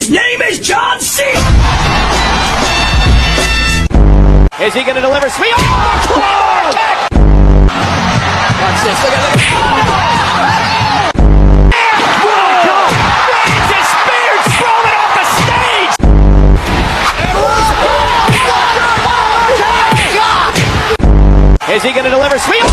His name is John Cena! Is he going to deliver? Sweet! Oh, kick! Watch this. Look at this. Reigns is speared, thrown off the stage! Is he going to deliver? Sweet!